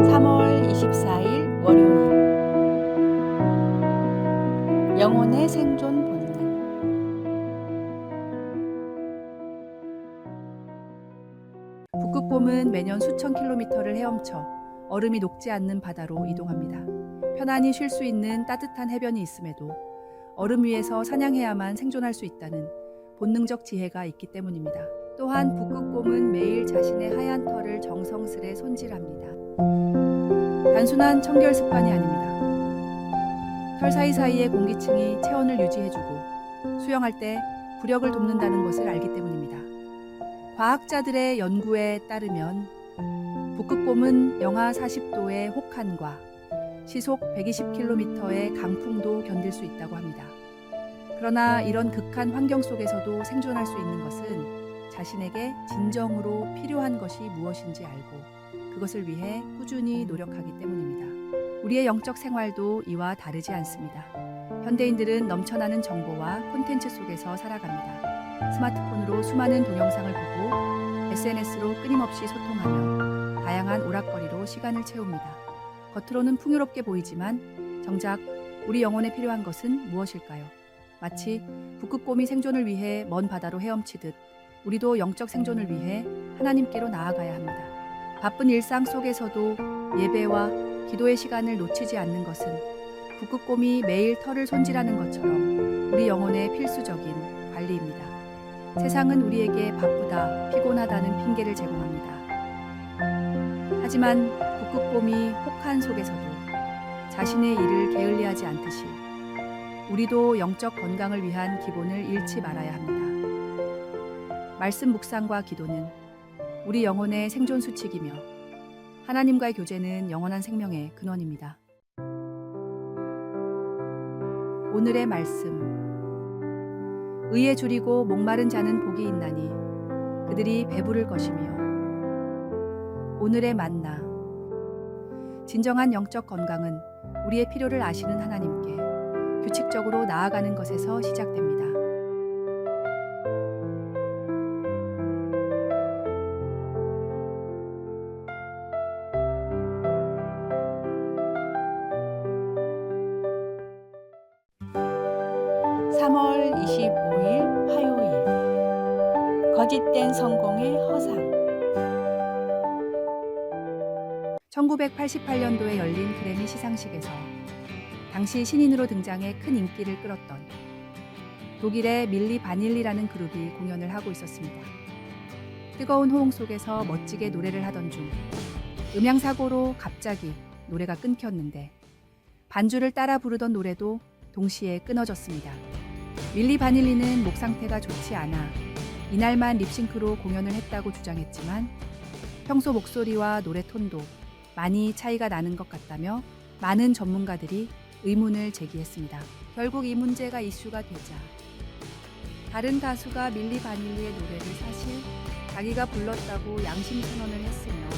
3월 24일 월요일 영혼의 생존 본능. 북극곰은 매년 수천 킬로미터를 헤엄쳐 얼음이 녹지 않는 바다로 이동합니다. 편안히 쉴 수 있는 따뜻한 해변이 있음에도 얼음 위에서 사냥해야만 생존할 수 있다는 본능적 지혜가 있기 때문입니다. 또한 북극곰은 매일 자신의 하얀 털을 정성스레 손질합니다. 단순한 청결 습관이 아닙니다. 털 사이사이의 공기층이 체온을 유지해주고 수영할 때 부력을 돕는다는 것을 알기 때문입니다. 과학자들의 연구에 따르면 북극곰은 영하 40도의 혹한과 시속 120km의 강풍도 견딜 수 있다고 합니다. 그러나 이런 극한 환경 속에서도 생존할 수 있는 것은 자신에게 진정으로 필요한 것이 무엇인지 알고 그것을 위해 꾸준히 노력하기 때문입니다. 우리의 영적 생활도 이와 다르지 않습니다. 현대인들은 넘쳐나는 정보와 콘텐츠 속에서 살아갑니다. 스마트폰으로 수많은 동영상을 보고 SNS로 끊임없이 소통하며 다양한 오락거리로 시간을 채웁니다. 겉으로는 풍요롭게 보이지만 정작 우리 영혼에 필요한 것은 무엇일까요? 마치 북극곰이 생존을 위해 먼 바다로 헤엄치듯 우리도 영적 생존을 위해 하나님께로 나아가야 합니다. 바쁜 일상 속에서도 예배와 기도의 시간을 놓치지 않는 것은 북극곰이 매일 털을 손질하는 것처럼 우리 영혼의 필수적인 관리입니다. 세상은 우리에게 바쁘다, 피곤하다는 핑계를 제공합니다. 하지만 북극곰이 혹한 속에서도 자신의 일을 게을리하지 않듯이 우리도 영적 건강을 위한 기본을 잃지 말아야 합니다. 말씀 묵상과 기도는 우리 영혼의 생존 수칙이며 하나님과의 교제는 영원한 생명의 근원입니다. 오늘의 말씀. 의에 줄이고 목마른 자는 복이 있나니 그들이 배부를 것이며. 오늘의 만나. 진정한 영적 건강은 우리의 필요를 아시는 하나님께 규칙적으로 나아가는 것에서 시작됩니다. 3월 25일 화요일 거짓된 성공의 허상. 1988년도에 열린 그래미 시상식에서 당시 신인으로 등장해 큰 인기를 끌었던 독일의 밀리 바닐리라는 그룹이 공연을 하고 있었습니다. 뜨거운 호응 속에서 멋지게 노래를 하던 중 음향사고로 갑자기 노래가 끊겼는데 반주를 따라 부르던 노래도 동시에 끊어졌습니다. 밀리 바닐리는 목 상태가 좋지 않아 이날만 립싱크로 공연을 했다고 주장했지만 평소 목소리와 노래 톤도 많이 차이가 나는 것 같다며 많은 전문가들이 의문을 제기했습니다. 결국 이 문제가 이슈가 되자 다른 가수가 밀리 바닐리의 노래를 사실 자기가 불렀다고 양심 선언을 했으며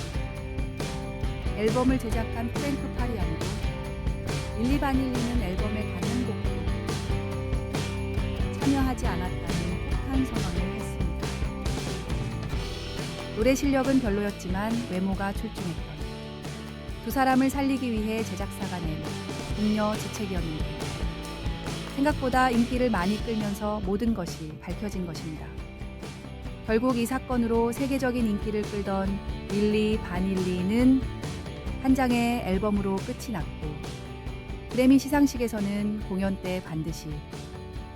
앨범을 제작한 프랭크 파리안도 밀리 바닐리는 앨범의 단 한 곡도 참여하지 않았다는 폭탄 선언을 했습니다. 노래 실력은 별로였지만 외모가 출중했던 두 사람을 살리기 위해 제작사가 낸 궁녀 지책이었는데 생각보다 인기를 많이 끌면서 모든 것이 밝혀진 것입니다. 결국 이 사건으로 세계적인 인기를 끌던 밀리 바닐리는 한 장의 앨범으로 끝이 났고 그래미 시상식에서는 공연 때 반드시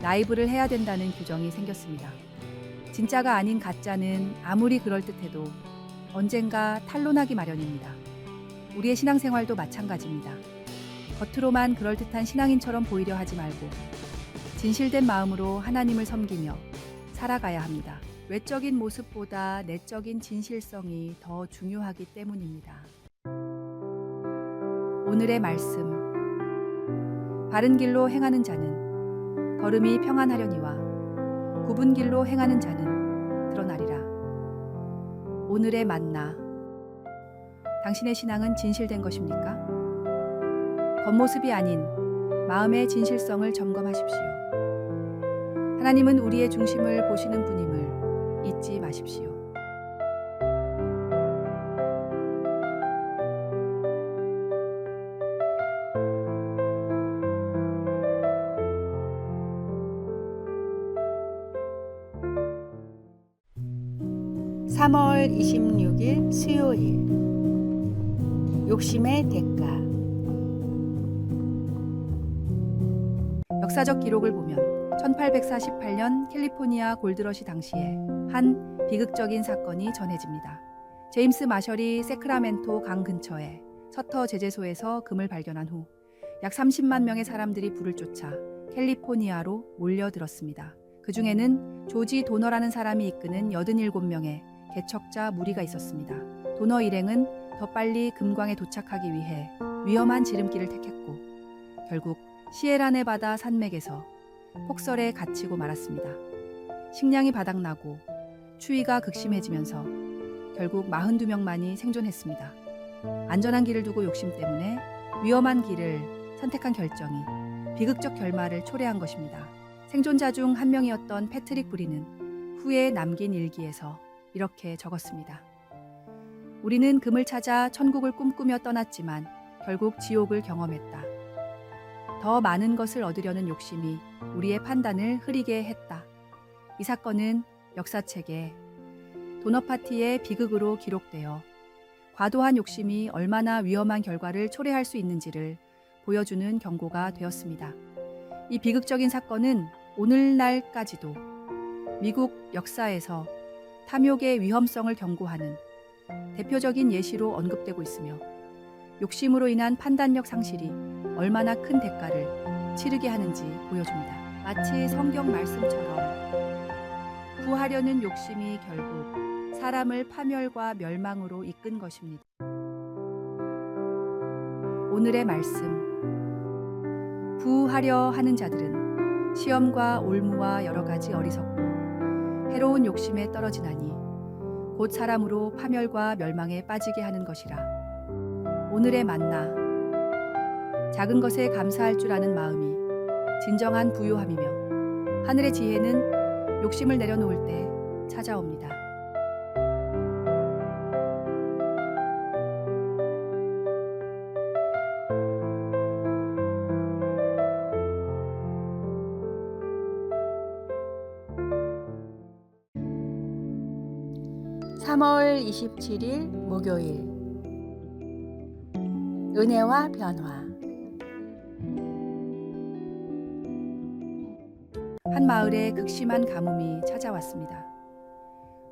라이브를 해야 된다는 규정이 생겼습니다. 진짜가 아닌 가짜는 아무리 그럴듯해도 언젠가 탄로나기 마련입니다. 우리의 신앙생활도 마찬가지입니다. 겉으로만 그럴듯한 신앙인처럼 보이려 하지 말고 진실된 마음으로 하나님을 섬기며 살아가야 합니다. 외적인 모습보다 내적인 진실성이 더 중요하기 때문입니다. 오늘의 말씀. 바른 길로 행하는 자는 걸음이 평안하려니와 굽은 길로 행하는 자는 드러나리라. 오늘의 만나. 당신의 신앙은 진실된 것입니까? 겉모습이 아닌 마음의 진실성을 점검하십시오. 하나님은 우리의 중심을 보시는 분임을 잊지 마십시오. 3월 26일 수요일. 욕심의 대가. 역사적 기록을 보면 1848년 캘리포니아 골드러시 당시에 한 비극적인 사건이 전해집니다. 제임스 마셜이 세크라멘토 강 근처에 서터 제재소에서 금을 발견한 후 약 30만 명의 사람들이 불을 쫓아 캘리포니아로 몰려들었습니다. 그 중에는 조지 도너라는 사람이 이끄는 87명의 개척자 무리가 있었습니다. 도너 일행은 더 빨리 금광에 도착하기 위해 위험한 지름길을 택했고 결국 시에라네바다 산맥에서 폭설에 갇히고 말았습니다. 식량이 바닥나고 추위가 극심해지면서 결국 42명만이 생존했습니다. 안전한 길을 두고 욕심 때문에 위험한 길을 선택한 결정이 비극적 결말을 초래한 것입니다. 생존자 중 한 명이었던 패트릭 브리는 후에 남긴 일기에서 이렇게 적었습니다. 우리는 금을 찾아 천국을 꿈꾸며 떠났지만 결국 지옥을 경험했다. 더 많은 것을 얻으려는 욕심이 우리의 판단을 흐리게 했다. 이 사건은 역사책에 도너파티의 비극으로 기록되어 과도한 욕심이 얼마나 위험한 결과를 초래할 수 있는지를 보여주는 경고가 되었습니다. 이 비극적인 사건은 오늘날까지도 미국 역사에서 탐욕의 위험성을 경고하는 대표적인 예시로 언급되고 있으며 욕심으로 인한 판단력 상실이 얼마나 큰 대가를 치르게 하는지 보여줍니다. 마치 성경 말씀처럼 구하려는 욕심이 결국 사람을 파멸과 멸망으로 이끈 것입니다. 오늘의 말씀. 부하려 하는 자들은 시험과 올무와 여러 가지 어리석고 해로운 욕심에 떨어지나니 곧 사람으로 파멸과 멸망에 빠지게 하는 것이라. 오늘의 만나. 작은 것에 감사할 줄 아는 마음이 진정한 부요함이며 하늘의 지혜는 욕심을 내려놓을 때 찾아옵니다. (3월 27일) 목요일. 은혜와 변화. 한 마을에 극심한 가뭄이 찾아왔습니다.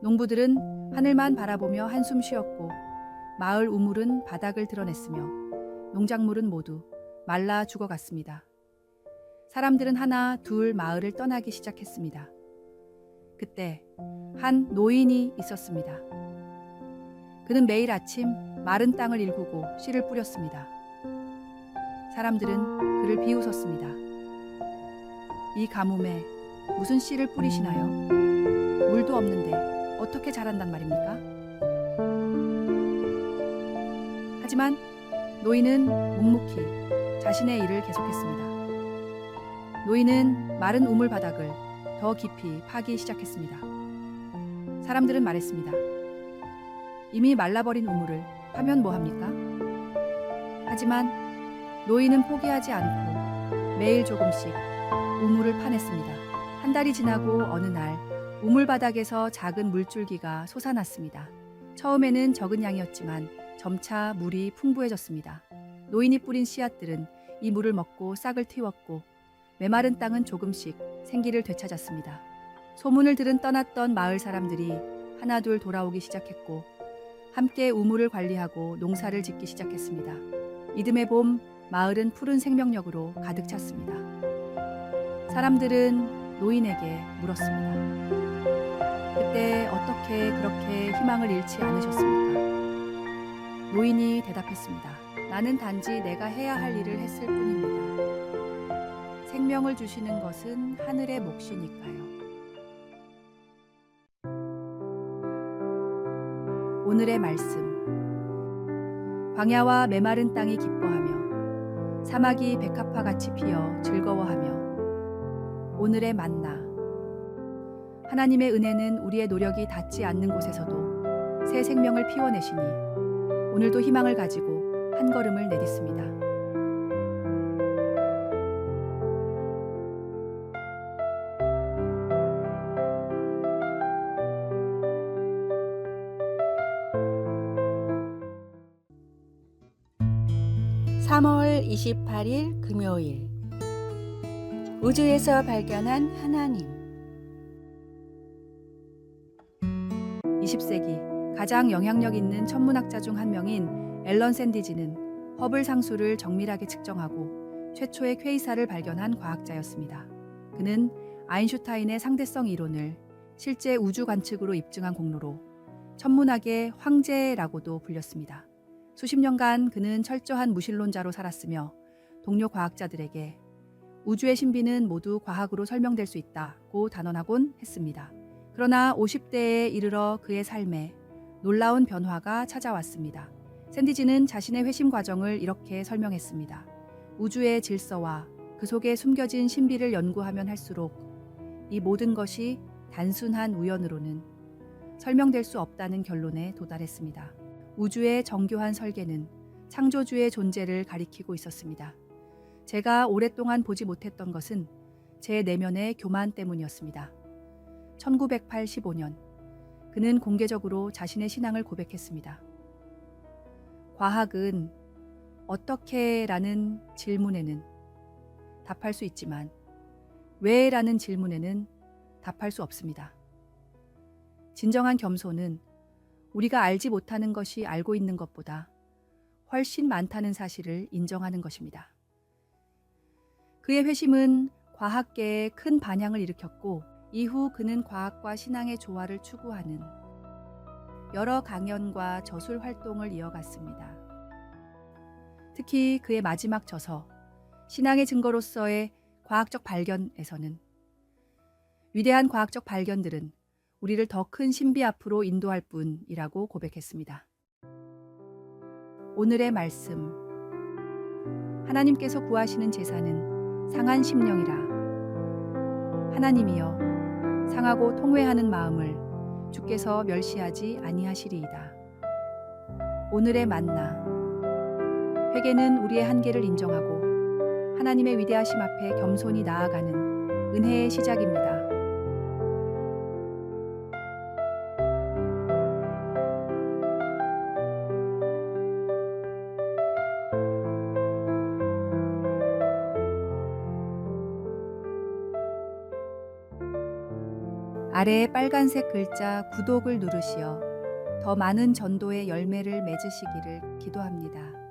농부들은 하늘만 바라보며 한숨 쉬었고 마을 우물은 바닥을 드러냈으며 농작물은 모두 말라 죽어갔습니다. 사람들은 하나 둘 마을을 떠나기 시작했습니다. 그때 한 노인이 있었습니다. 그는 매일 아침 마른 땅을 일구고 씨를 뿌렸습니다. 사람들은 그를 비웃었습니다. 이 가뭄에 무슨 씨를 뿌리시나요? 물도 없는데 어떻게 자란단 말입니까? 하지만 노인은 묵묵히 자신의 일을 계속했습니다. 노인은 마른 우물 바닥을 더 깊이 파기 시작했습니다. 사람들은 말했습니다. 이미 말라버린 우물을 파면 뭐합니까? 하지만 노인은 포기하지 않고 매일 조금씩 우물을 파냈습니다. 한 달이 지나고 어느 날 우물 바닥에서 작은 물줄기가 솟아났습니다. 처음에는 적은 양이었지만 점차 물이 풍부해졌습니다. 노인이 뿌린 씨앗들은 이 물을 먹고 싹을 틔웠고 메마른 땅은 조금씩 생기를 되찾았습니다. 소문을 들은 떠났던 마을 사람들이 하나둘 돌아오기 시작했고 함께 우물을 관리하고 농사를 짓기 시작했습니다. 이듬해 봄 마을은 푸른 생명력으로 가득 찼습니다. 사람들은 노인에게 물었습니다. 그때 어떻게 그렇게 희망을 잃지 않으셨습니까? 노인이 대답했습니다. 나는 단지 내가 해야 할 일을 했을 뿐입니다. 생명을 주시는 것은 하늘의 몫이니까요. 오늘의 말씀. 광야와 메마른 땅이 기뻐하며 사막이 백합화같이 피어 즐거워하며. 오늘의 만나. 하나님의 은혜는 우리의 노력이 닿지 않는 곳에서도 새 생명을 피워내시니 오늘도 희망을 가지고 한 걸음을 내딛습니다. 3월 28일 금요일. 우주에서 발견한 하나님. 20세기 가장 영향력 있는 천문학자 중 한 명인 앨런 샌디지는 허블 상수를 정밀하게 측정하고 최초의 퀘이사를 발견한 과학자였습니다. 그는 아인슈타인의 상대성 이론을 실제 우주 관측으로 입증한 공로로 천문학의 황제라고도 불렸습니다. 수십 년간 그는 철저한 무신론자로 살았으며 동료 과학자들에게 우주의 신비는 모두 과학으로 설명될 수 있다고 단언하곤 했습니다. 그러나 50대에 이르러 그의 삶에 놀라운 변화가 찾아왔습니다. 샌디지는 자신의 회심 과정을 이렇게 설명했습니다. 우주의 질서와 그 속에 숨겨진 신비를 연구하면 할수록 이 모든 것이 단순한 우연으로는 설명될 수 없다는 결론에 도달했습니다. 우주의 정교한 설계는 창조주의 존재를 가리키고 있었습니다. 제가 오랫동안 보지 못했던 것은 제 내면의 교만 때문이었습니다. 1985년 그는 공개적으로 자신의 신앙을 고백했습니다. 과학은 어떻게? 라는 질문에는 답할 수 있지만 왜? 라는 질문에는 답할 수 없습니다. 진정한 겸손은 우리가 알지 못하는 것이 알고 있는 것보다 훨씬 많다는 사실을 인정하는 것입니다. 그의 회심은 과학계에 큰 반향을 일으켰고 이후 그는 과학과 신앙의 조화를 추구하는 여러 강연과 저술 활동을 이어갔습니다. 특히 그의 마지막 저서 신앙의 증거로서의 과학적 발견에서는 위대한 과학적 발견들은 우리를 더 큰 신비 앞으로 인도할 뿐이라고 고백했습니다. 오늘의 말씀. 하나님께서 구하시는 제사는 상한 심령이라. 하나님이여 상하고 통회하는 마음을 주께서 멸시하지 아니하시리이다. 오늘의 만나. 회개는 우리의 한계를 인정하고 하나님의 위대하심 앞에 겸손히 나아가는 은혜의 시작입니다. 아래의 빨간색 글자 구독을 누르시어 더 많은 전도의 열매를 맺으시기를 기도합니다.